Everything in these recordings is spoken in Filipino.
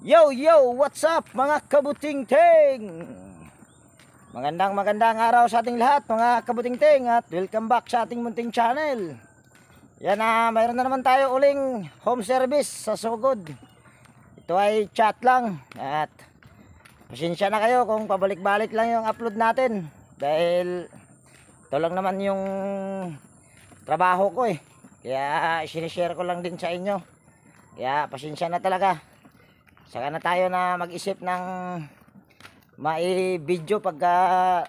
Yo, what's up mga kabuting-ting? Magandang araw sa ating lahat mga kabuting-ting at welcome back sa ating munting channel. Yan mayroon na naman tayo uling home service sa Sugod. Ito ay chat lang at pasensya na kayo kung pabalik-balik lang yung upload natin. Dahil ito lang naman yung trabaho ko eh. Kaya sinishare ko lang din sa inyo. Kaya pasensya na talaga. Saka na tayo na mag-isip ng mai-video pagka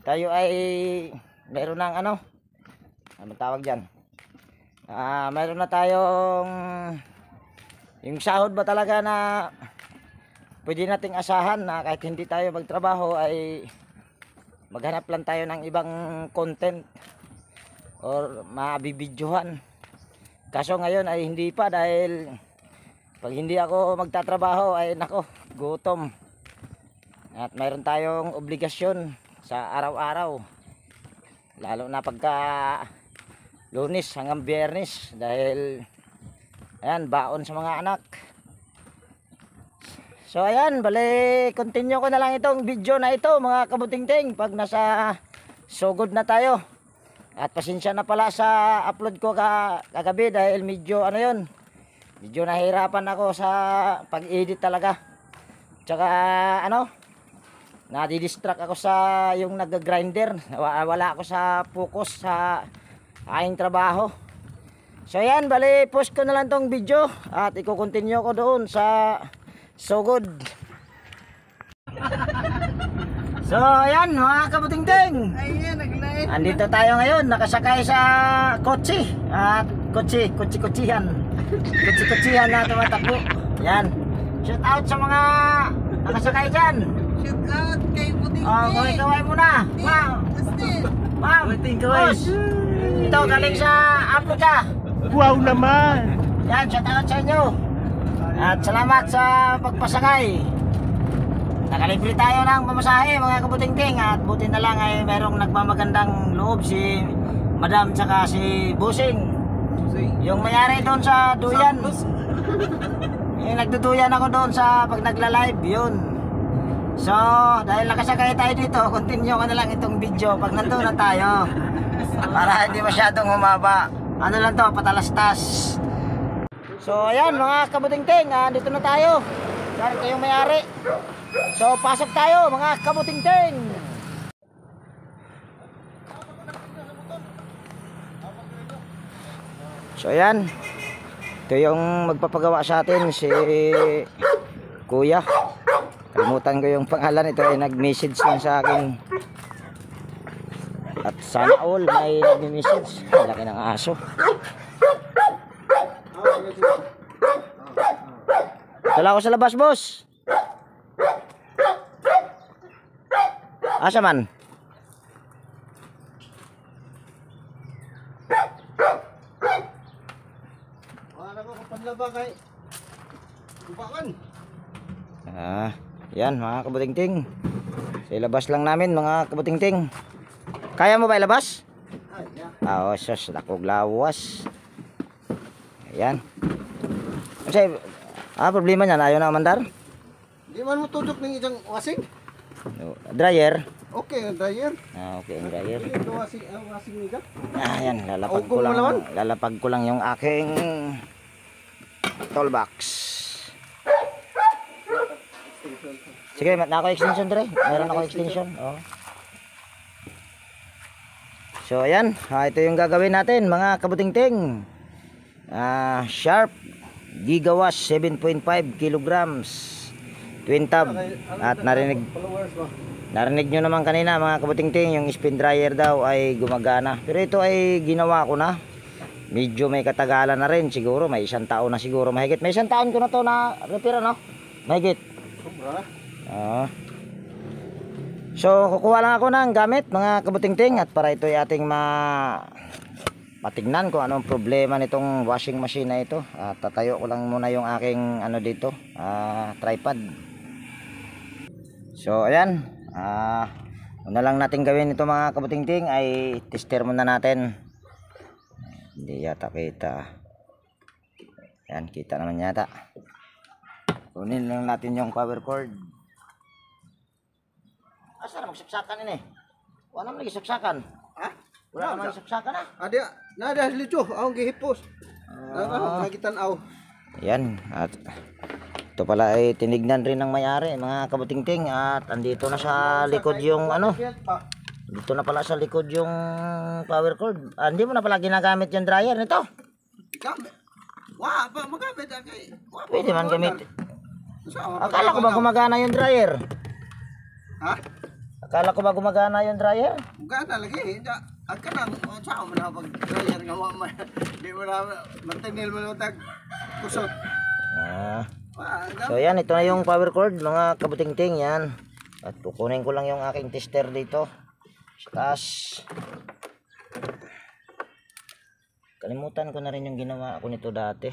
tayo ay meron ng ano tawag dyan, meron na tayong yung sahod ba talaga na pwede nating asahan na kahit hindi tayo magtrabaho ay maghanap lang tayo ng ibang content or mabibidyohan. Kaso ngayon ay hindi pa dahil pag hindi ako magtatrabaho ay nako, gutom. At mayroon tayong obligasyon sa araw-araw. Lalo na pagka Lunes hanggang Biyernes dahil ayan, baon sa mga anak. So ayan, bali continue ko na lang itong video na ito mga kabuting-ting pag nasa Sugod na tayo. At pasensya na pala sa upload ko kagabi dahil medyo medyo nahirapan ako sa pag-edit talaga. Tsaka nadidistract ako sa yung nag-grinder. Wala ako sa focus sa aking trabaho. So yan, bali post ko na lang tong video at i-continue ko doon sa Sugod. So ayan mga kabuting-ting, andito tayo ngayon, nakasakay sa kotse at kutsihan na tumatakbo. Yan, shout out sa mga nakasakay dyan. Shout out kay Buting. Kaway muna. Ma'am, boss, ito galing sa Africa. Wow naman. Yan, shout out sa inyo at salamat sa pagpasakay. Nakalibre tayo ng pamasahe mga kabuting-ting at buti na lang ay merong nagmamagandang loob si Madam tsaka si Busing. Yung mayari doon sa duyan. Yung nagduduyan ako doon sa pag nagla-live yun. So dahil nakasakay tayo dito, continue ko na lang itong video pag nandun na tayo para hindi masyadong humaba. Ano lang to, patalastas. So ayan mga kabuting-ting, dito na tayo. Dari kayong mayari. So pasok tayo mga kabuting-ting. So ayan, ito yung magpapagawa sa atin si Kuya. Kalimutan ko yung pangalan, ito ay nag-message lang sa akin. At sana all may nag-message. Laki ng aso. Dala ko sa labas, boss. Asa man? Wala ko kapadlaba kay Bubakan. Yan mga kabuting-ting. Sa ilabas lang namin mga kabuting-ting. Kaya mo ba ilabas? Oo, sus, lakog lawas. Ayan. Kasi, problema niyan, ayaw na mandar? Di man mo tudok ng isang wasing? Dryer. Okay, ang dryer. Okay, ang dryer. Ito wasing niga. Ayan, lalapag ko lang yung aking toolbox. Sige, na ako extension dire. Meron ako extension. Oh. So ayan, ito yung gagawin natin mga kabuting-ting. Sharp Gigawatt 7.5 kilograms twin tab. At narinig nyo naman kanina mga kabuting-ting, yung spin dryer daw ay gumagana. Pero ito ay ginawa ko na. Medyo may katagalan na rin siguro, may isang taon na siguro mahigit. May isang taon ko na to na repair, no? Mahigit. So kukuha lang ako ng gamit mga kabuting-ting at para ito ay ating matignan kung anong problema nitong washing machine na ito. Tatayo ko lang muna yung aking dito, tripod. So ayan, una lang natin gawin ito mga kabuting-ting ay tester muna natin. Hindi yata kita. Yan, kita naman yata. Kunin lang natin yung power cord. Asa na magsaksakan ini? Wala naman lagi saksakan. Ha? Wala naman saksakan na. Adi, nada lito, ang gihipos. Lagi tanaw. Yan. At ito pala ay tinignan rin ng may-ari, mga kabutingting. At andito na sa likod yung ano. Dito na pala sa likod yung power cord. Hindi mo na pala ginagamit yung dryer nito. Gamit. Wa pa magamit kay. Pwede man gamit. Akala ko ba gumagana yung dryer? Ha? Akala ko ba gumagana yung dryer? Gana lagi. Ang kanang sa mo na pag dryer nga wa man. Di mo na mantinil mo lang tag kusot. So yan, ito na yung power cord mga kabutingting yan. At kukunin ko lang yung aking tester dito. Sa taas. Kalimutan ko na rin yung ginawa ako nito dati.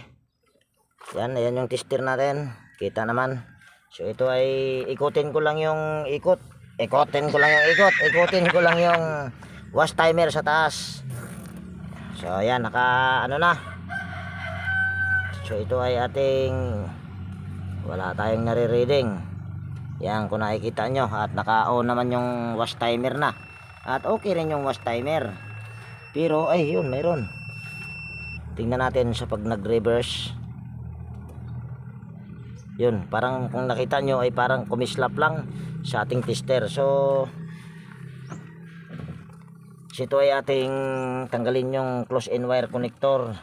Yan, ayan yung tester natin. Kita naman. So ito ay ikutin ko lang yung ikot. Ikutin ko lang yung wash timer sa taas. So ayan, naka ano na. So ito ay ating wala tayong nare-reading. Yan kung nakikita nyo. At naka-on naman yung wash timer na. At okay rin yung wash timer. Pero ay yun, mayroon. Tingnan natin sa pag nag-reverse. Yun, parang kung nakita nyo ay parang kumislap lang sa ating tester. So ito ay ating tanggalin yung close-in wire connector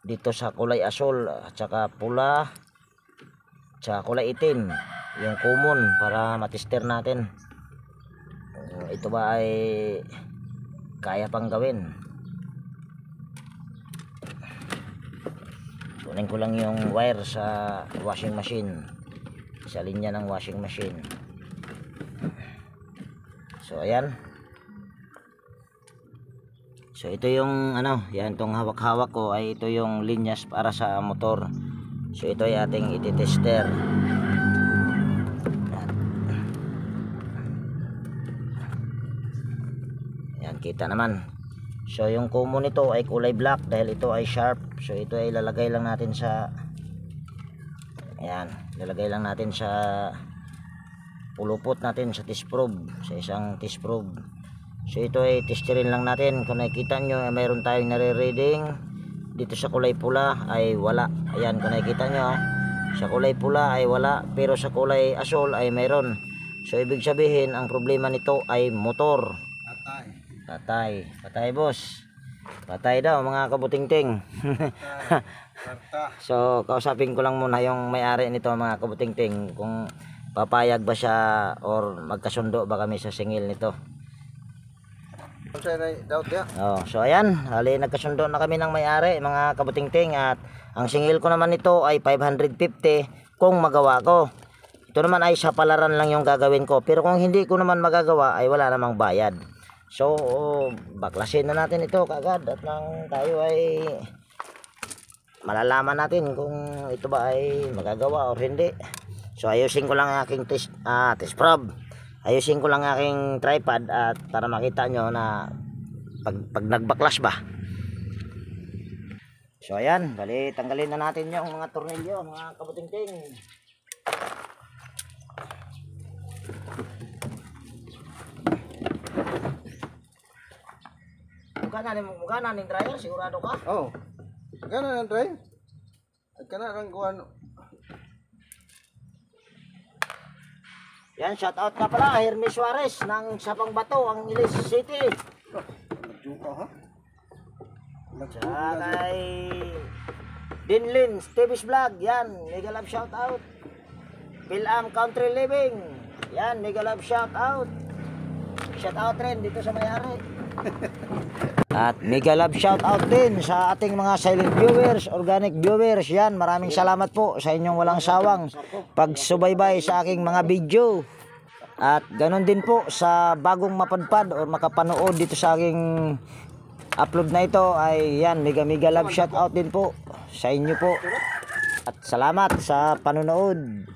dito sa kulay asul at saka pula at kulay itim, yung common, para matester natin ito ba ay kaya pang gawin. Kunin ko lang yung wire sa washing machine, sa linya ng washing machine. So ayan. So ito yung ano, yan tong hawak-hawak ko ay ito yung linyas para sa motor. So ito ay ating iti-tester. Yan, kita naman. So yung common nito ay kulay black dahil ito ay sharp. So ito ay lalagay lang natin sa ayan, lalagay lang natin sa pulupot natin sa test probe, sa isang test probe. So ito ay testerin lang natin. Kung nakikita nyo ay mayroon tayong nare-reading dito sa kulay pula ay wala. Ayan, kung nakikita nyo sa kulay pula ay wala, pero sa kulay asul ay mayroon. So ibig sabihin ang problema nito ay motor. Patay boss. Patay daw mga kabutingting. So kausapin ko lang muna yung may-ari nito mga kabutingting kung papayag ba siya or magkasundo ba kami sa singil nito. So ayan, hali nagkasundo na kami ng may-ari mga kabutingting, at ang singil ko naman nito ay 550 kung magawa ko. Ito naman ay sa palaran lang yung gagawin ko, pero kung hindi ko naman magagawa ay wala namang bayad. So baklasin na natin ito kagad at nang tayo ay malalaman natin kung ito ba ay magagawa o hindi. So ayusin ko lang ang aking test probe. Ayusin ko lang ang aking tripod at para makita nyo na pag nagbaklas ba. So ayan, bali tanggalin na natin yung mga tornilyo mga kabutingting. Mukha na ning dryer, sigurado ka? Oh. Kana nang dry? Kana rang kuan. Yan, shout out ka pala Hermes Suarez ng Sapang Bato, ang Ilis City. Nagjuka ha? Tsaka kay Dinlin, Steve's Vlog, yan, mega love shout out. Pilam Country Living, yan, mega love shout out. Shout out rin dito sa may-ari. At mega love shout out din sa ating mga silent viewers, organic viewers. Yan, maraming salamat po sa inyong walang sawang pagsubaybay sa aking mga video. At ganun din po sa bagong mapadpad o makapanood dito sa aking upload na ito ay yan, mega love shout out din po sa inyo po. At salamat sa panonood.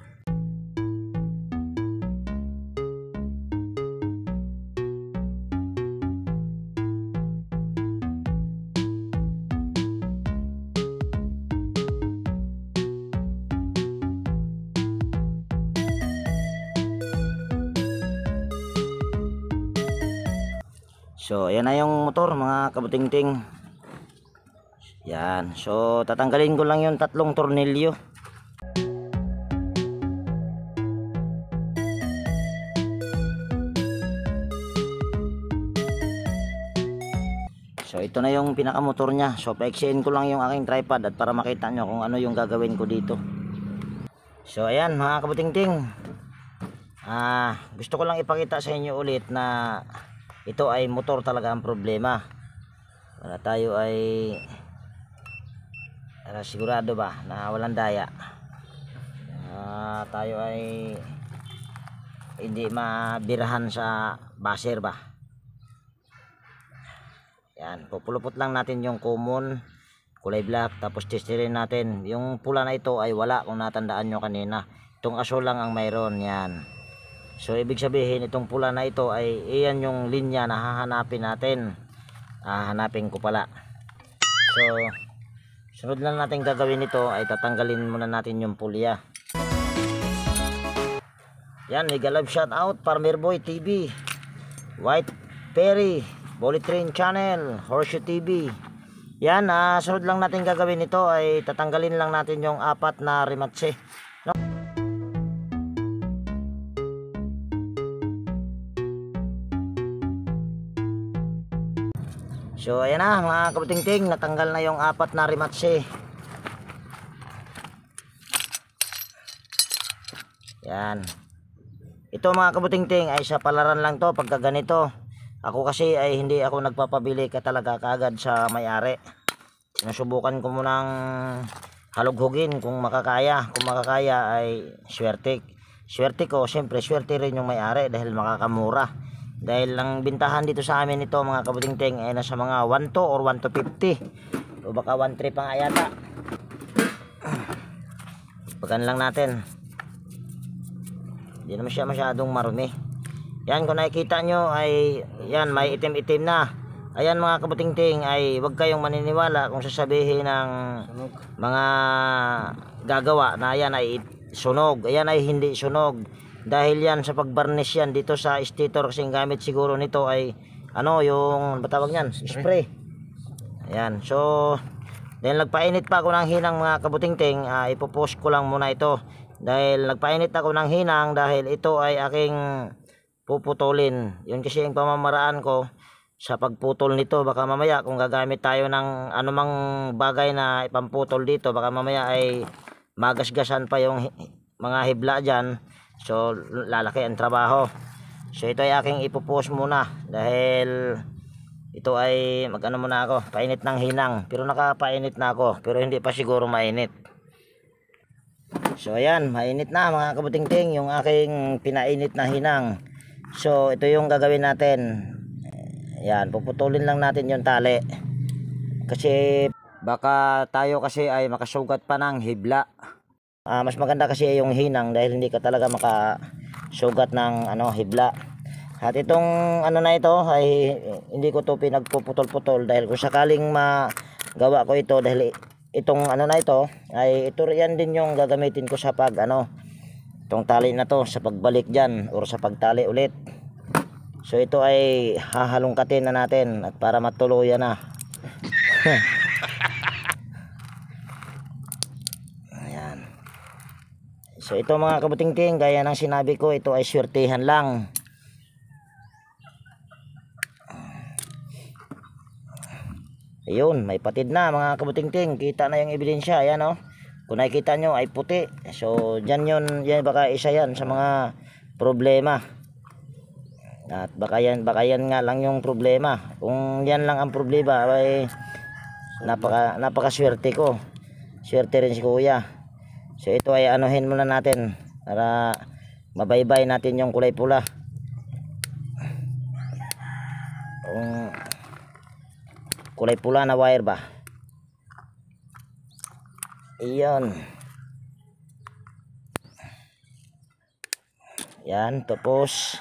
So ayan na yung motor mga kabutingting. Yan. So tatanggalin ko lang yung 3 tornilyo. So ito na yung pinakamotor niya. So pa-extend ko lang yung aking tripod at para makita nyo kung ano yung gagawin ko dito. So ayan mga kabutingting. Gusto ko lang ipakita sa inyo ulit na ito ay motor talaga ang problema. Para tayo ay sigurado ba na walang daya. Tayo ay hindi mabirahan sa baser ba. Yan, pupulupot lang natin yung common kulay black, tapos testirin natin. Yung pula na ito ay wala kung natandaan nyo kanina. Itong aso lang ang mayroon. Yan. So ibig sabihin itong pula na ito ay iyan yung linya na hahanapin natin. Hanapin ko pala. So sunod lang natin gagawin ito ay tatanggalin muna natin yung pulya. Yan, mega love shout out Farmer Boy TV, White Perry, Bullet Train Channel, Horseshoe TV. Yan, sunod lang natin gagawin ito ay tatanggalin lang natin yung 4 na rimatse. No? So ayan na mga kabutingting, natanggal na yung 4 na rimatse. Yan. Ito mga kabutingting ay sa palaran lang to pagka ganito. Ako kasi ay hindi ako nagpapabili ka talaga kaagad sa may-ari. Sinusubukan ko munang halughugin kung makakaya. Kung makakaya ay swerte. Swerte ko, siyempre swerte rin yung may-ari dahil makakamura. Dahil ang bintahan dito sa amin ito mga kabutingting ay nasa mga 1 to or 1 to 50. O baka 1.3 pa nga yata. Pagan lang natin. Hindi naman siya masyadong marumi. Yan, kung nakikita nyo ay yan, may itim-itim na. Ayan mga kabutingting ay huwag kayong maniniwala kung sasabihin ng mga gagawa na yan ay sunog. Ayan ay hindi sunog. Dahil yan sa pagbarnish yan dito sa stator, kasing gamit siguro nito ay ano yung batawag yan, spray. Ayan, so dahil nagpainit pa ako ng hinang mga kabutingting, ipopost ko lang muna ito. Dahil nagpainit ako ng hinang dahil ito ay aking puputulin. Yun kasi yung pamamaraan ko sa pagputol nito. Baka mamaya kung gagamit tayo ng anumang bagay na ipamputol dito, baka mamaya ay magasgasan pa yung mga hibla dyan. So lalaki ang trabaho. So ito ay aking ipopost muna dahil ito ay magano muna ako, painit ng hinang. Pero nakapainit na ako, pero hindi pa siguro mainit. So ayan, mainit na mga kabutingting yung aking pinainit na hinang. So ito yung gagawin natin. Ayan, puputulin lang natin yung tali. Kasi baka tayo kasi ay makasugat pa ng hibla. Mas maganda kasi yung hinang dahil hindi ka talaga makasugat ng hibla. At itong na ito ay hindi ko to pinagpuputol-putol dahil kung sakaling magawa ko ito dahil itong na ito ay ito yan din yung gagamitin ko sa pag itong tali na to sa pagbalik dyan or sa pagtali ulit. So ito ay hahalongkatin na natin at para matuluyan na. Ayan. So ito mga kabutingting, gaya ng sinabi ko, ito ay swertihan lang. Ayun, may patid na mga kabutingting, kita na yung ebidensya. Ayan kung nakikita nyo ay puti. So dyan yan baka isa yan sa mga problema. At baka yan nga lang yung problema. Kung yan lang ang problema ay napaka swerte ko. Swerte rin si kuya. So ito ay anuhin muna natin para mabaybay natin yung kulay pula. Kung kulay pula na wire ba. Iyon. Yan, tapos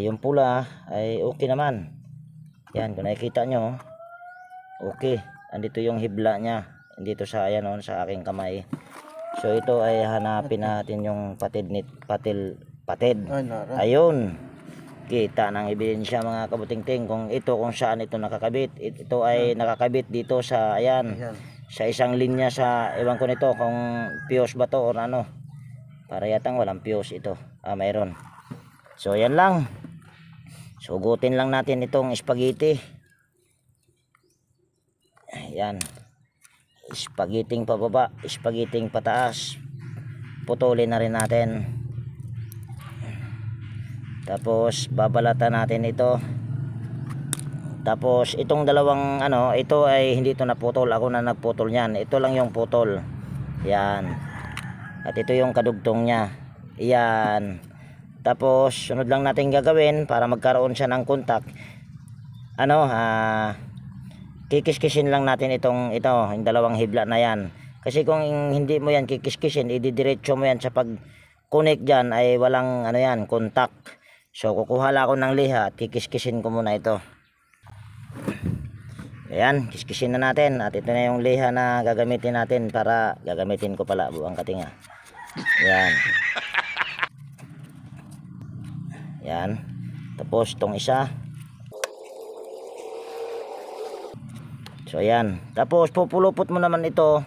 yung pula ay okay naman. Yan, kung nakikita nyo, okay. Andito yung hibla niya. Dito sa sa aking kamay. So ito ay hanapin natin yung patid. Ayun. kita ng ebidensya mga kabutingting kung saan ito nakakabit. Ito ay nakakabit dito sa ayan, sa isang linya sa ewan ko nito kung fuse ba to or ano. Para yatang walang fuse ito. Mayroon. So yan lang. Sugutin lang natin itong spaghetti. Ayan. Spaghetting pababa, spaghetting pataas. Putulin na rin natin. Tapos babalatan natin ito. Tapos itong dalawang ano, ito ay hindi ito naputol, ako na nagputol niyan. Ito lang yung putol. Yan. At ito yung kadugtong niya. Yan. Tapos sunod lang natin gagawin para magkaroon siya ng contact. Ano, kikiskisin lang natin yung dalawang hibla na yan. Kasi kung hindi mo yan kikiskisin, ididiretso mo yan sa pag-connect dyan ay walang ano yan, contact. So kukuha lang ako ng liha at kikiskisin ko muna ito. Ayan, kiskisin na natin. At ito na yung liha na gagamitin natin para gagamitin ko pala buwang katinga. Ayan. Ayan. Tapos itong isa. So ayan. Tapos pupulupot mo naman ito.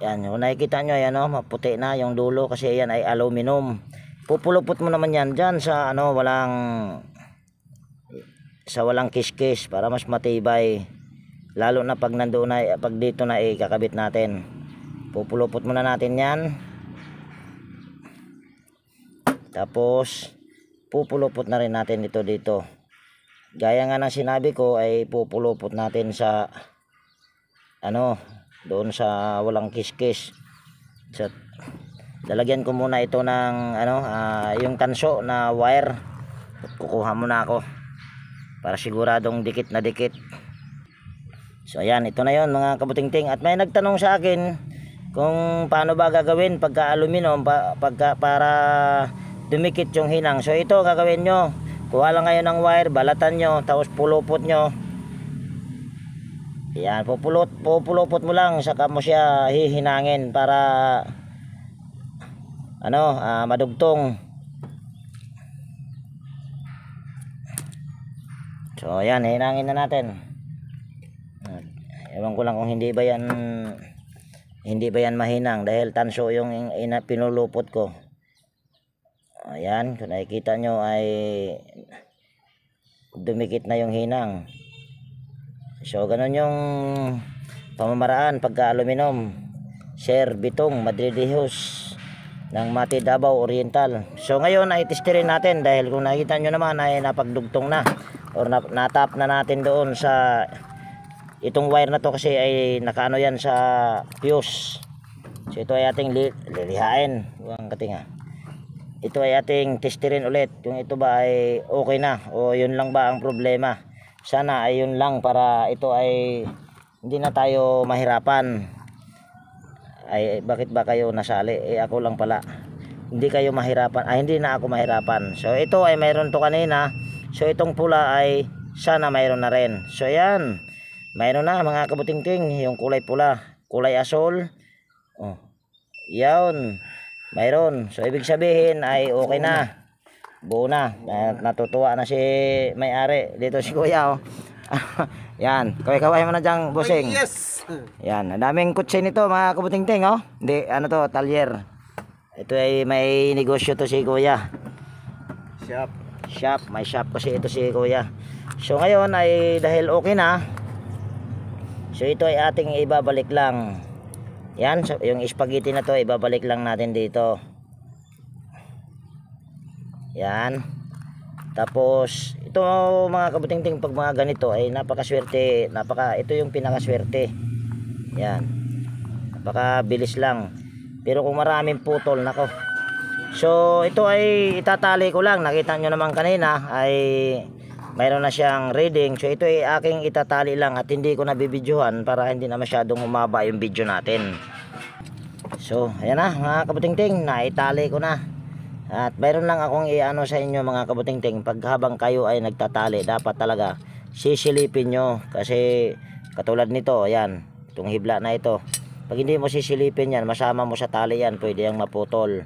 Ayan, kung nakikita nyo, ayan o, maputi na yung dulo kasi ayan ay aluminum. Pupulupot mo naman yan dyan sa ano, walang kiskis para mas matibay. Lalo na pag nandoon na, pag dito na ikakabit natin. Pupulupot muna natin yan. Tapos pupulupot na rin natin ito dito. Gaya nga ng sinabi ko ay pupulupot natin sa ano, doon sa walang kiskis. So, lalagyan ko muna ito ng ano, yung kanso na wire. Kukuha muna ako para siguradong dikit na dikit. So ayan, ito na yon mga kabutingting. At may nagtanong sa akin kung paano ba gagawin pagka aluminum para dumikit yung hinang. So ito gagawin nyo, kuha lang ngayon ng wire, balatan nyo, tapos pulupot nyo. Ayan, pupulupot mo lang, saka mo siya hihinangin para ano, madugtong. So ayan, hinangin na natin. Ewan ko lang kung hindi ba yan mahinang dahil tanso yung pinulupot ko. Ayan, kung nakikita nyo ay dumikit na yung hinang. So ganun yung pamamaraan pagka aluminum. Sir Bitong Madridihos ng Mati Davao Oriental. So ngayon ay testerin natin dahil kung nakita nyo naman ay napagdugtong na or natap na natin doon sa itong wire na to kasi ay nakaano yan sa fuse. So ito ay ating lilihain. Huwag katinga. Ito ay ating testerin ulit kung ito ba ay okay na o yun lang ba ang problema. Sana ay yun lang para ito ay hindi na tayo mahirapan. Ay bakit ba kayo nasali? Ako lang pala. Hindi kayo mahirapan. Hindi na ako mahirapan. So ito ay mayroon to kanina. So itong pula ay sana mayroon na rin. So ayan. Mayroon na mga kabutingting. Yung kulay pula. Kulay asol. Oh. Yan. Mayroon. So ibig sabihin ay okay na. Buo na. Natutuwa na si may-ari. Dito si kuya. Oh. Yan. Kaway-kaway mo na dyan, bossing. Yes. Yan, ang daming kutsi nito mga kabutingting, oh. Hindi, ano to, talyer. Ito ay may negosyo to si kuya. Shop, may shop kasi ito si kuya. So ngayon ay dahil okay na. So ito ay ating ibabalik lang. Yan, so, yung spaghetti na to ibabalik lang natin dito. Yan. Tapos ito mga kabutingting pag mga ganito ay napakaswerte, ito yung pinakaswerte. Yan. Napakabilis lang. Pero kung maraming putol, nako. So ito ay itatali ko lang. Nakita nyo naman kanina ay mayroon na siyang reading. So ito ay aking itatali lang at hindi ko nabibidyohan para hindi na masyadong humaba yung video natin. So ayan na mga kabutingting, naitali ko na. At mayroon lang akong iano sa inyo mga kabutingting, pag habang kayo ay nagtatali, dapat talaga sisilipin nyo. Kasi katulad nito, ayan, itong hibla na ito. Pag hindi mo sisilipin yan, masama mo sa tali yan, pwede yung maputol.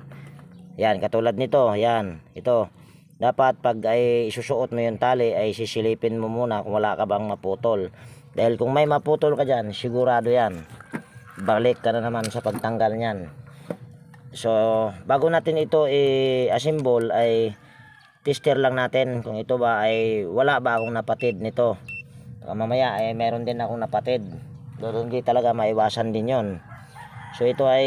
Yan, katulad nito, yan, ito. dapat pag ay isusuot mo yung tali ay sisilipin mo muna kung wala ka bang maputol. Dahil kung may maputol ka dyan, sigurado yan, balik ka na naman sa pagtanggal niyan. So bago natin ito i-assemble ay tester lang natin kung ito ba ay wala ba akong napatid nito. Mamaya ay meron din akong napatid, pero hindi talaga maiwasan din yon. So ito ay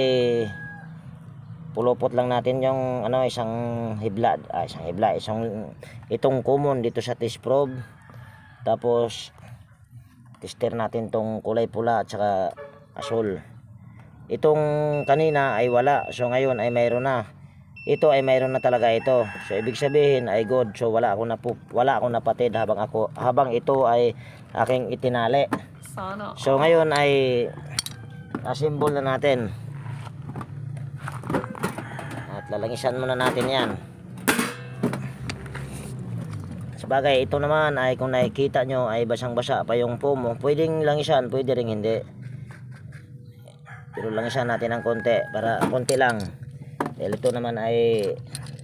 pulupot lang natin yung isang itong common dito sa test probe. Tapos tester natin tong kulay pula at saka asul. Itong kanina ay wala, so ngayon ay mayroon na. Ito ay mayroon na talaga ito. So ibig sabihin ay good. So wala akong napatid habang ito ay aking itinali. So ngayon ay assemble na natin. Lalangisan muna natin yan. Sabagay ito naman ay kung nakikita nyo ay basang basa pa yung foam mo. Pwedeng langisan, pwede rin hindi. Pero langisan natin ng konti, para konti lang. Dahil ito naman ay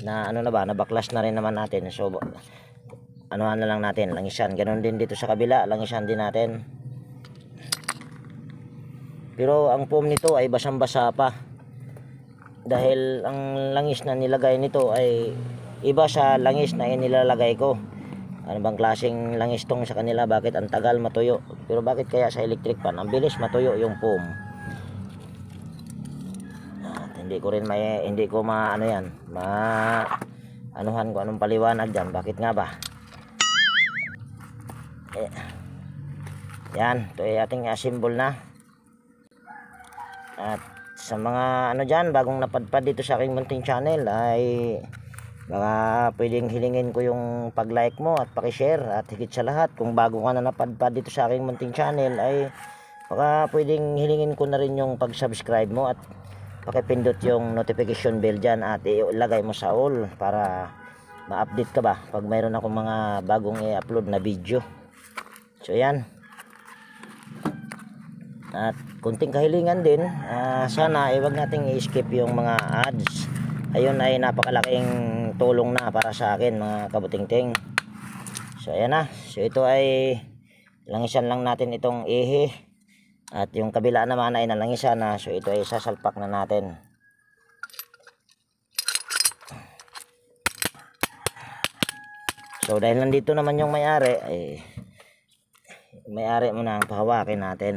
nabaklas na rin naman natin. So anuhan na lang natin, langisan. Ganon din dito sa kabila, langisan din natin. Pero ang foam nito ay basang basa pa. Dahil ang langis na nilagay nito ay iba sa langis na inilalagay ko. Ano bang klaseng langis tong sa kanila? Bakit ang tagal matuyo? Pero bakit kaya sa electric fan ang bilis matuyo yung foam? At hindi ko anuhan ko anong paliwanag diyan. Bakit nga ba? Yan, ito ay ating assemble na. At sa mga dyan, bagong napadpad dito sa aking munting channel ay baka pwedeng hilingin ko yung pag-like mo at paki-share. At higit sa lahat, kung bago ka na napadpad dito sa aking munting channel ay baka pwedeng hilingin ko na rin yung pag-subscribe mo at pakipindot yung notification bell dyan at ilagay mo sa all para ma-update ka ba pag mayroon akong mga bagong i-upload na video. So yan. At kunting kahilingan din, sana wag nating i-skip yung mga ads. Ayun ay napakalaking tulong na para sa akin mga kabutingting. So ayan na. So ito ay langisan lang natin itong ihi. At yung kabila naman ay nalangisan na. So ito ay sasalpak na natin. So dahil nandito naman yung may-ari, may-ari muna ang pahawakin natin.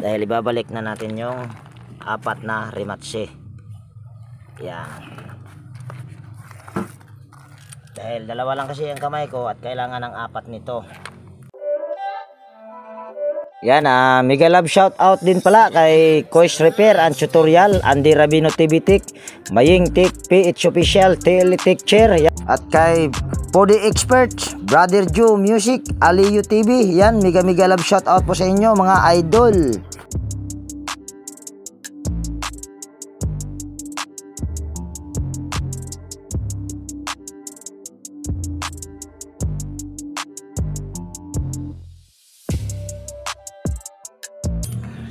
Dahil ibabalik na natin yung 4 na rematche. Yan. Dahil dalawa lang kasi ang kamay ko at kailangan ng 4 nito. Yan, mega love shout out din pala kay Kois Repair and Tutorial, Andy Rabino TV Tech, Maying Tech, PH Official, Teletech Chair. Yan. At kay Podi Experts, Brother Joe Music, Aliyu TV. Yan, mega love shout out po sa inyo mga idol.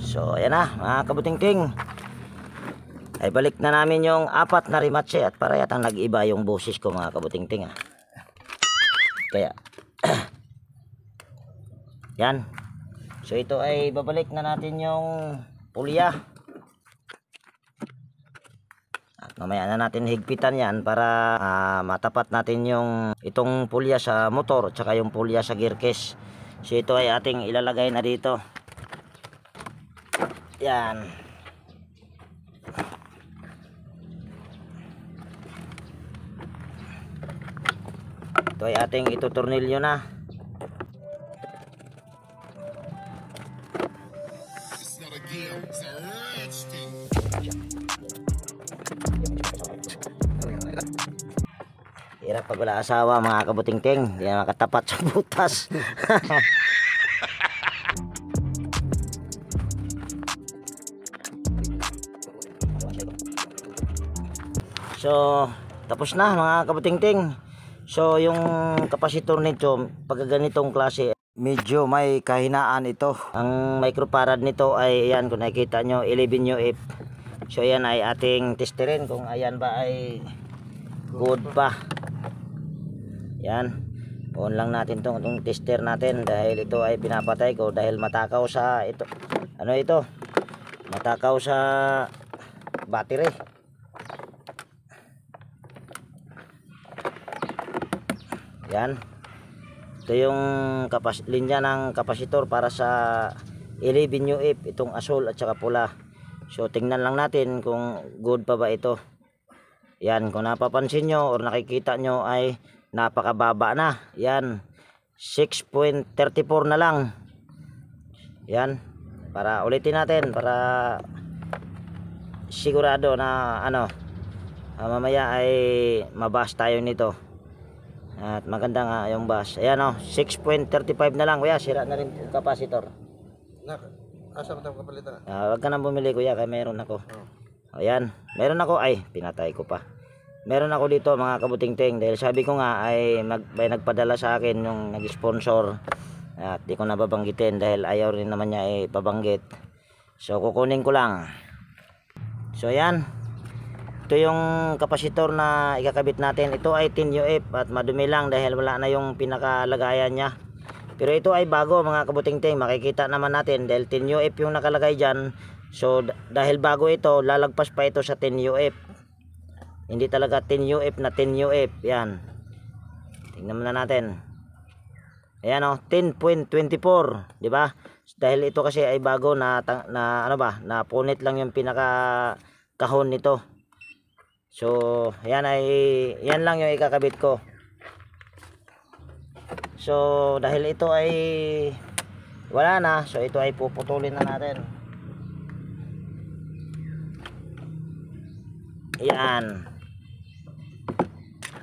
So ayan na mga kabutingting, ay balik na namin yung 4 na rematche at para yatang nag-iba yung boses ko mga kabutingting. Kaya yan. So ito ay babalik na natin yung pulya. At mamaya na natin higpitan yan para matapat natin yung itong pulya sa motor at saka yung pulya sa gear case. So ito ay ating ilalagay na dito. Yan. Ito ay ating itutornilyo na. Hirap pag wala asawa mga kabutingting, hindi na makatapat sa butas. So tapos na mga kabutingting. So yung kapasitor nito pag ganitong klase medyo may kahinaan ito. Ang microfarad nito ay ayan, kung nakikita nyo 11 UF. So ayan ay ating testerin kung ayan ba ay good pa. Yan. On lang natin itong tester natin dahil ito ay pinapatay ko dahil matakaw sa ito. Ano ito? Matakaw sa battery. Yan. Ito yung linya ng kapasitor para sa 11 UF, itong asul at saka pula. So tingnan lang natin kung good pa ba ito. Yan, kung napapansin nyo or nakikita nyo ay napakababa na. Yan, 6.34 na lang. Yan, para ulitin natin para sigurado na mamaya ay mabas tayo nito. At maganda nga yung bus. Ayan o, 6.35 na lang. Kuya, sira na rin yung kapasitor. Asa mo tayo kapalitan? Wag ka nang bumili kuya, kaya meron ako. Ayan, meron ako. Ay, pinatay ko pa. Meron ako dito mga kabuting-ting. Dahil sabi ko nga ay may nagpadala sa akin yung nag-sponsor. At di ko nababanggitin dahil ayaw rin naman niya ipabanggit. So kukunin ko lang. So ayan. Ito yung kapasitor na ikakabit natin. Ito ay 10 UF at madumi lang dahil wala na yung pinakalagayan niya. Pero ito ay bago mga kabuting-ting. Makikita naman natin dahil 10 UF yung nakalagay dyan. So dahil bago ito, lalagpas pa ito sa 10 UF. Hindi talaga 10 UF na 10 UF. Yan. Tingnan muna natin. Ayan o, 10.24, di ba? Dahil ito kasi ay bago na na punit lang yung pinaka kahon nito. So, yan lang yung ikakabit ko. So, dahil ito ay wala na, so ito ay puputulin na natin. Yan.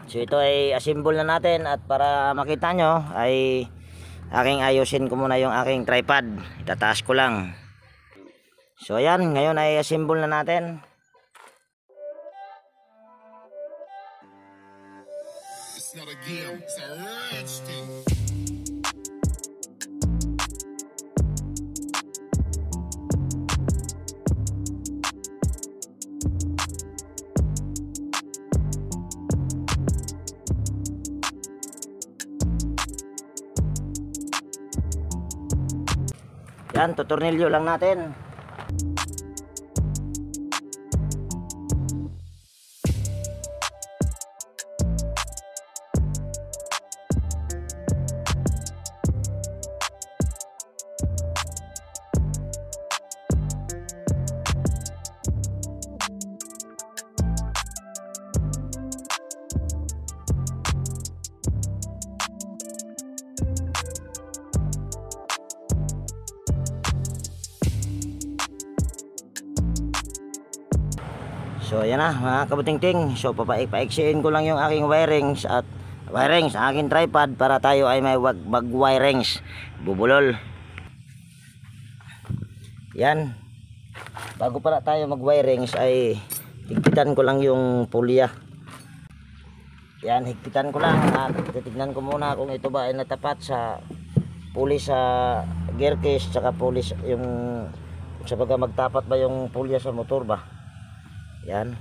So, ito ay assemble na natin at para makita nyo ay ayusin ko muna yung aking tripod. Itataas ko lang. So, ayan. Ngayon ay assemble na natin. It's not a game, it's a rich thing. Yan, tutornilyo lang natin. So ayan na mga kabuting-ting. So papaiksiin ko lang yung aking wirings at sa aking tripod para tayo ay may mag-wirings. Bubulol. Yan. Bago pala tayo mag-wirings ay higpitan ko lang yung pulya. Yan, higpitan ko lang at titignan ko muna kung ito ba ay natapat sa puli sa gear case tsaka puli yung sa baga magtapat ba yung pulya sa motor ba. Yan.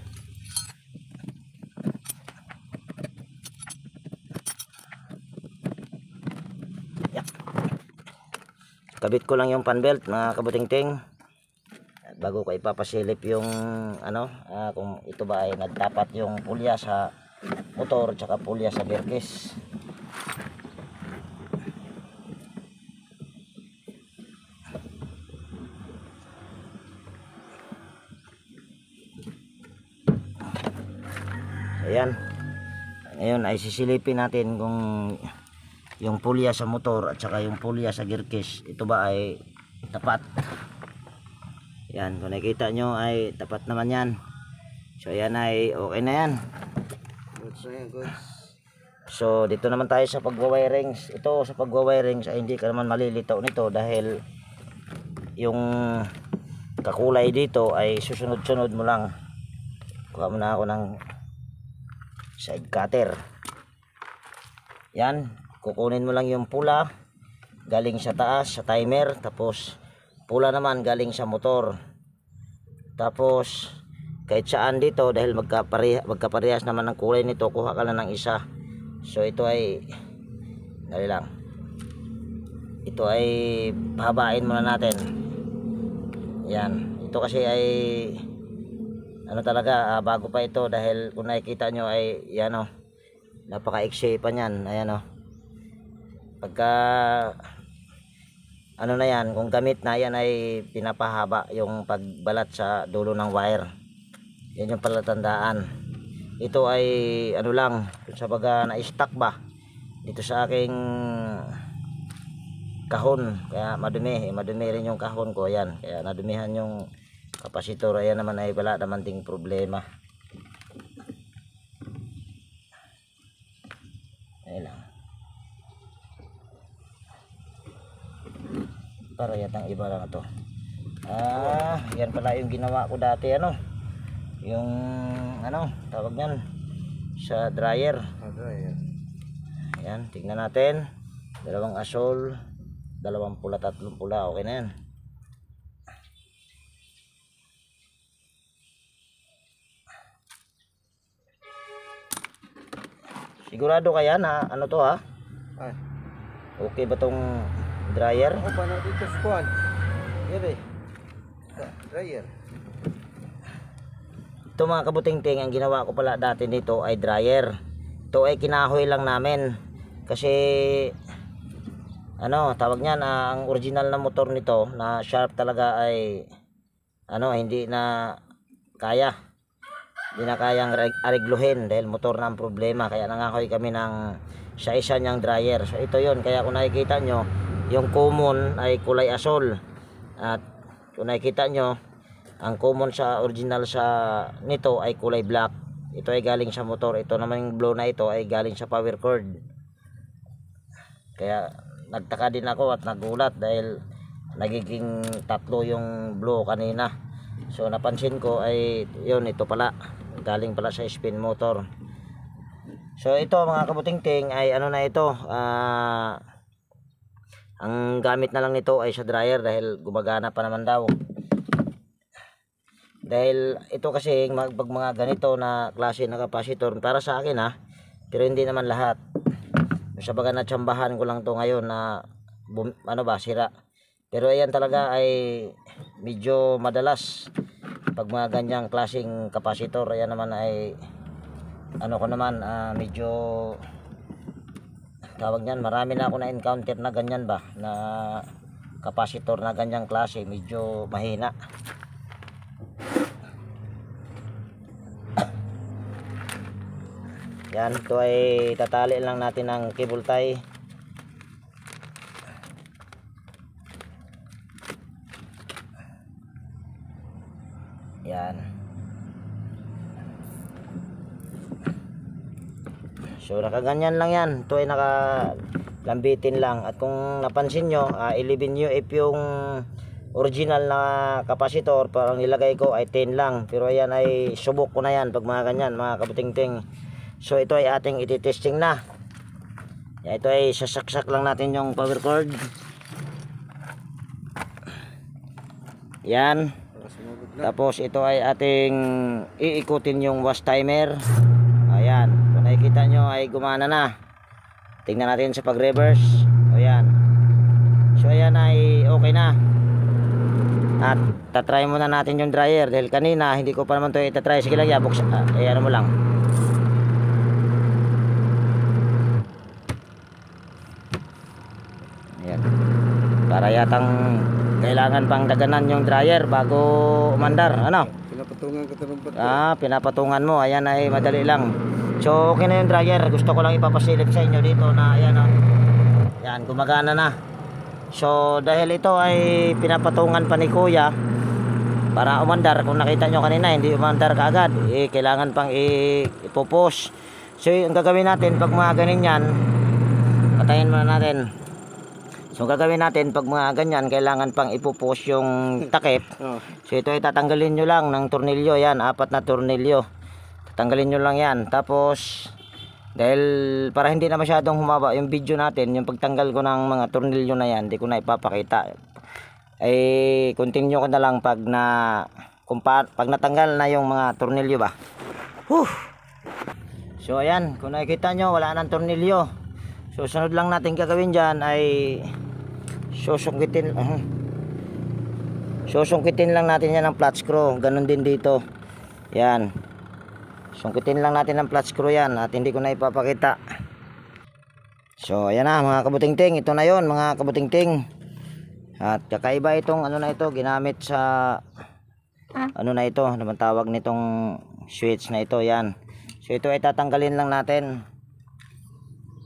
Yan. Kabit ko lang yung fan belt mga kabuting-ting. Bago ko ipapasilip yung kung ito ba ay nagtapat yung pulya sa motor tsaka pulya sa gear case. Ayan. Ngayon ay sisilipin natin kung yung pulya sa motor at saka yung pulya sa gear case ito ba ay tapat. Yan, kung nakikita nyo ay tapat naman yan. So ayan ay okay na yan. So dito naman tayo sa pagwa-wirings. Ito sa pagwa-wirings ay hindi ka naman malilitaw nito dahil yung kakulay dito ay susunod-sunod mo lang. Kuha muna ako ng side cutter. Yan, kukunin mo lang yung pula galing sa taas sa timer, tapos pula naman galing sa motor. Tapos kahit saan dito dahil magkaparehas naman ng kulay nito, kuha ka lang ng isa. So ito ay dali lang. Ito ay pahabain muna natin. Yan. Ito kasi ay ano talaga, bago pa ito dahil kung nakikita nyo ay yan o. Napaka-iksi pa niyan. Ayan o. Pagka ano na yan, kung gamit na yan ay pinapahaba yung pagbalat sa dulo ng wire. Yan yung palatandaan. Ito ay ano lang, sa baga na-stuck ba dito sa aking kahon, kaya madumi rin yung kahon ko. Yan, kaya nadumihan yung kapasitor. Ayan naman ay wala naman ding problema. Ayan lang. Para yatang iba lang ito. Yan pala yung ginawa ko dati, ano, yung ano tawag nyan sa dryer. Ayan, tignan natin. Dalawang asol, dalawang pula, tatlong pula, okay na yan. Sigurado kaya na ano to ha? Ay. Okay ba tong dryer? Ako pa na dito squad. Yan eh. Dryer. Ito mga kabuting-ting, ang ginawa ko pala dati nito ay dryer. Ito ay kinahoy lang namin. Kasi ano, tawag niyan, ang original na motor nito na sharp talaga ay ano, hindi na kaya. Hindi na kayang arigluhin dahil motor na ang problema. Kaya nangahoy kami ng sa isa niyang dryer. So ito yon, kaya kung nakikita nyo, yung common ay kulay asol. At kung nakikita nyo, ang common sa original sa nito ay kulay black. Ito ay galing sa motor. Ito naman yung blow na ito ay galing sa power cord. Kaya nagtaka din ako at nagulat dahil nagiging tatlo yung blow kanina. So napansin ko ay yun, ito pala galing pala sa spin motor. So ito mga kabuting-ting ay ano na ito, ang gamit na lang nito ay sa dryer dahil gumagana pa naman daw. Dahil ito kasi pag mga ganito na klase na kapasitor, para sa akin ha, pero hindi naman lahat. Sa baga natsambahan ko lang to ngayon na ano ba, sira. Pero ayan talaga ay medyo madalas pag mga ganyang klaseng kapasitor. Ayan naman ay ano ko naman, medyo tawag niyan, marami na ako na encounter na ganyan ba, na kapasitor na ganyang klase, medyo mahina. Yan, ito ay tatali lang natin ng cable tie. Yan. So nakaganyan lang yan. Ito ay nakalambitin lang. At kung napansin nyo, 11 UF yung original na kapasitor. Parang nilagay ko ay 10 lang. Pero ayan ay subok ko na yan pag mga ganyan, mga kabuting-ting. So ito ay ating ititesting na. Ito ay sasaksak lang natin yung power cord. Yan. Tapos ito ay ating iikutin yung wash timer. Ayan, kung nakikita nyo ay gumana na. Tingnan natin sa pag reverse. Ayan. So ayan ay okay na. At tatry muna natin yung dryer dahil kanina hindi ko pa naman ito itatry. Sige lang, buksan. Ano mo lang. Ayan. Para yatang kailangan pang daganan yung dryer bago umandar. Ano? Pinapatungan ka ng bato. Pinapatungan mo. Ayan ay madali lang. So okay na yung dryer. Gusto ko lang ipapasilip sa inyo dito na ayan o. Ayan, gumagana na. So dahil ito ay pinapatungan pa ni Kuya para umandar. Kung nakita nyo kanina hindi umandar kaagad, kailangan pang ipopos. So ang gagawin natin pag mga ganyan, patayin muna natin. So gagawin natin pag mga ganyan, kailangan pang ipopos yung takip. So ito ay tatanggalin nyo lang ng tornilyo. Yan, 4 na tornilyo. Tatanggalin nyo lang yan. Tapos dahil para hindi na masyadong humaba yung video natin, yung pagtanggal ko ng mga tornilyo na yan, hindi ko na ipapakita. Ay continue ko na lang pag pag natanggal na yung mga tornilyo ba. So ayan, kung nakikita nyo, wala nang tornilyo. So sunod lang natin gagawin dyan ay susungkitin lang natin yan ng flat screw. Ganon din dito. Yan. Sungkitin lang natin ng flat screw yan at hindi ko na ipapakita. So ayan na mga kabutingting, ito na yon mga kabutingting. At kakaiba itong ano na ito, ginamit sa ano na ito, naman tawag nitong switch na ito, yan. So ito ay tatanggalin lang natin.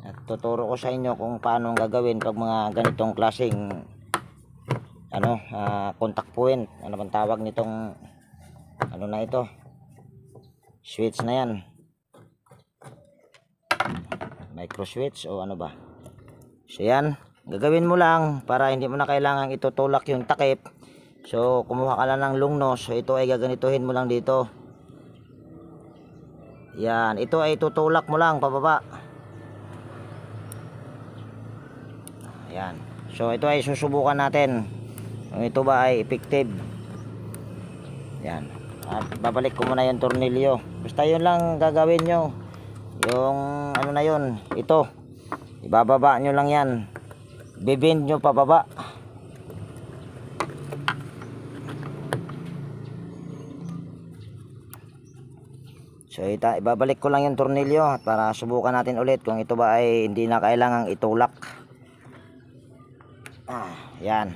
At tuturo ko sa inyo kung paano gagawin pag mga ganitong klaseng ano, contact point, ano bang tawag nitong ano na ito, switch na yan, micro switch o ano ba. So yan, gagawin mo lang para hindi mo na kailangan itutulak yung takip. So kumuha ka lang ng lungnos. So ito ay gaganituhin mo lang dito. Yan, ito ay tutulak mo lang pababa. Yan. So ito ay susubukan natin kung ito ba ay effective. Yan. At babalik ko muna yung tornilyo. Basta yun lang gagawin nyo. Yung ano na yun, ito. Ibababa nyo lang yan. Bibend nyo pababa. So ibabalik ko lang yung tornilyo at para subukan natin ulit kung ito ba ay hindi na kailangang itulak. Yan.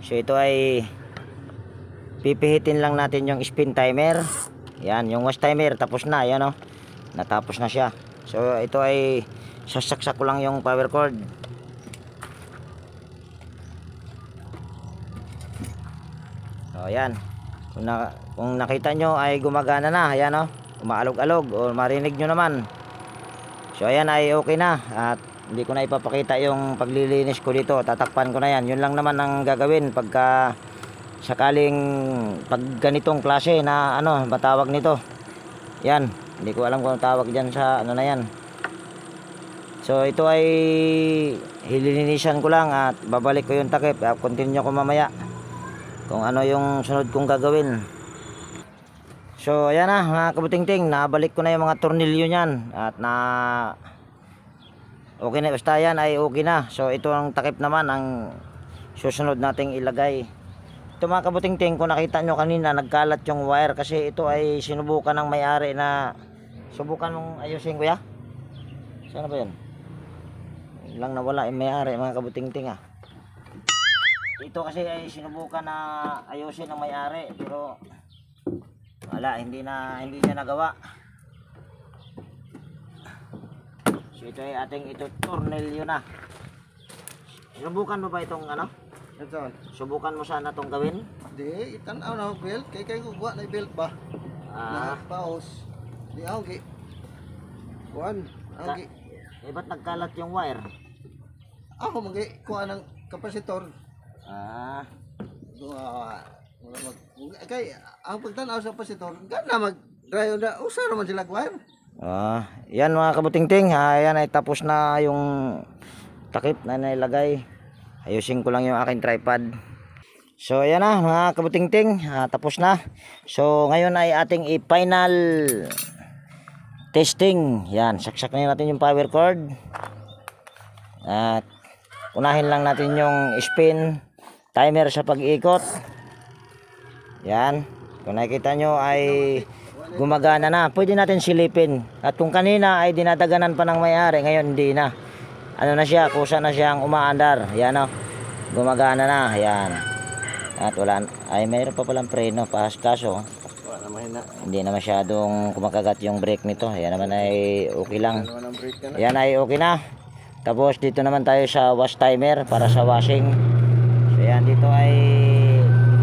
So ito ay pipihitin lang natin yung spin timer. Yan, yung wash timer tapos na, yan oh. Natapos na siya. So ito ay sasaksak ko lang yung power cord. So yan. Kung nakita nyo ay gumagana na, ayan oh. Umaalog-alog o marinig nyo naman. So ayan ay okay na at hindi ko na ipapakita yung paglilinis ko dito. Tatakpan ko na yan. Yun lang naman ang gagawin pagka sakaling pag ganitong klase na ano matawag nito. Yan, hindi ko alam kung tawag dyan sa ano na yan. So ito ay hililinisan ko lang at babalik ko yung takip. Continue ko mamaya kung ano yung sunod kong gagawin. So ayan na mga kabutingting, nabalik ko na yung mga tornilyo nyan at na okay na, basta yan ay okay na. So ito ang takip naman ang susunod nating ilagay. Ito mga kabutingting, kung nakita nyo kanina nagkalat yung wire kasi ito ay sinubukan ng may-ari na subukan mong ayusin kuya. Saan ba yan? Lang nawala yung may-ari mga kabutingting ah. Ito kasi ay sinubukan na ayusin ng may-ari pero wala, hindi niya nagawa. So ito ay ating tornilyo na. Subukan mo ba itong ano? Ito. Subukan mo sana itong gawin? Di, itanaw na belt. Kay ko buat na belt ba? Na paus. Di ako gi. Kuan, ako gi. Eh ba't nagkalat yung wire? Ako magi kuan ng kapasitor. Kay ang pagtanaw sa kapasitor, gana mag-dry na usa naman sila wire. Yan mga kabutingting, yan ay tapos na yung takip na nailagay. Ayusin ko lang yung aking tripod. So ayan na mga kabutingting, tapos na. So ngayon ay ating i-final testing. Yan, saksak na natin yung power cord. At unahin lang natin yung spin timer sa pag-ikot. Yan, kung nakikita nyo ay gumagana na. Pwede natin silipin. At kung kanina ay dinadaganan pa ng may-ari, ngayon hindi na. Ano na siya, kusa na siyang umaandar. Yan o, gumagana na. Yan. At wala, ay mayroon pa palang preno, kaso hindi na masyadong kumakagat yung brake nito. Yan naman ay okay lang. Yan ay okay na. Tapos dito naman tayo sa wash timer para sa washing. So yan, dito ay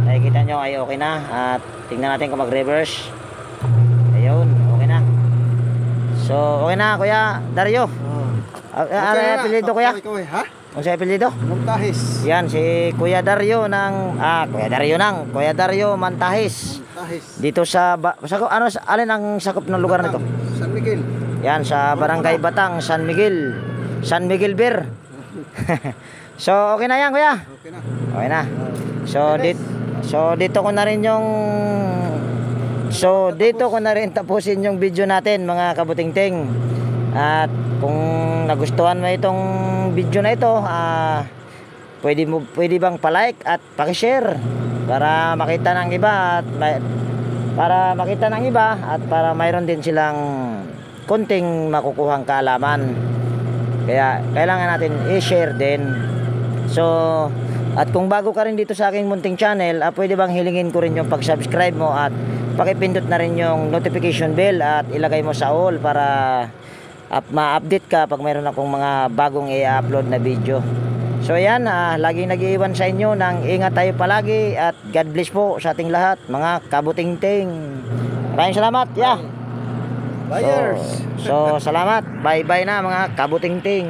nakikita nyo ay okay na. At tingnan natin kung mag-reverse. Ayun, okay na. So okay na Kuya Dario. Ano yung apelido kuya? Ha? Ano sa apelido? Mantahis. Yan si Kuya Dario ng Kuya Dario Mantahis. Mantahis. Dito sa alin ang sakop ng lugar nito? San Miguel. Yan sa Barangay Batang, San Miguel. San Miguel Bir. So okay na yan kuya. Okay na. Okay na. So dito ko na rin yung So dito ko na rin tapusin yung video natin mga kabutingting. At kung nagustuhan mo itong video na ito, pwede bang pa-like at paki-share para makita ng iba at para mayroon din silang konting makukuhang kaalaman. Kaya kailangan natin i-share din. So at kung bago ka rin dito sa aking munting channel, pwede bang hilingin ko rin yung pag-subscribe mo at pakipindot na rin yung notification bell at ilagay mo sa all para ma-update ka pag mayroon akong mga bagong i-upload na video. So ayan, laging nag-iiwan sa inyo ng ingat tayo palagi at God bless po sa ating lahat mga kabutingting. Maraming salamat. Yeah. Buyers. So salamat. Bye-bye na mga kabutingting.